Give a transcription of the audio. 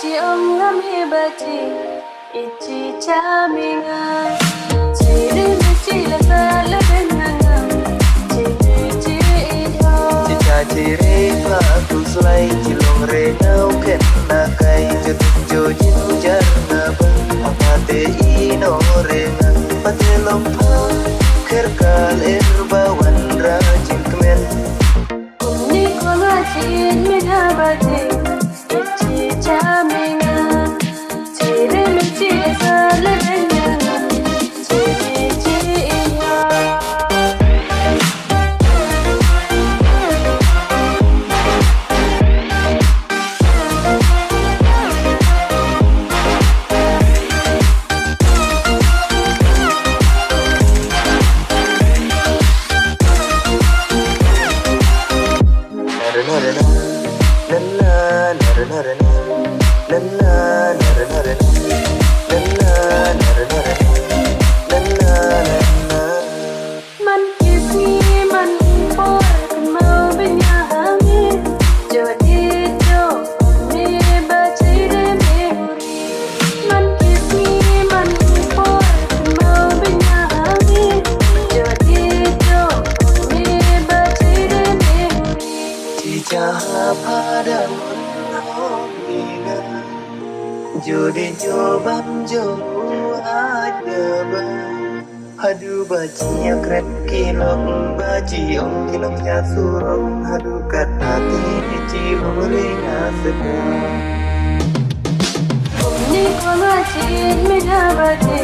Chị ông ngắm hi bà chị ít chị cha mình à chị đi với chị là xa lỡ bên ngang chị đi chị ít ho chị cha chị rê và aku sulai chị long re nau ken na kai jut jo jin jar na ba amate ino re na pate long pa kher kal ba wan ra jin kmen ni kwa chị mi ha bà chị chị cha mình à chị đi với chị là xa lỡ bên ngang chị đi chị ít ho Man kisni man por mau benyahangi jadi jo me bachire me huri man kisni man por mau benyahangi jadi jo me bachire me huri chicha pada munhoina jodi jobam jo ada ba hadu bacinya kret kilong baciong kilong ya surong hadu katati cilong ringa sedang ni kwa chi me ha ba chi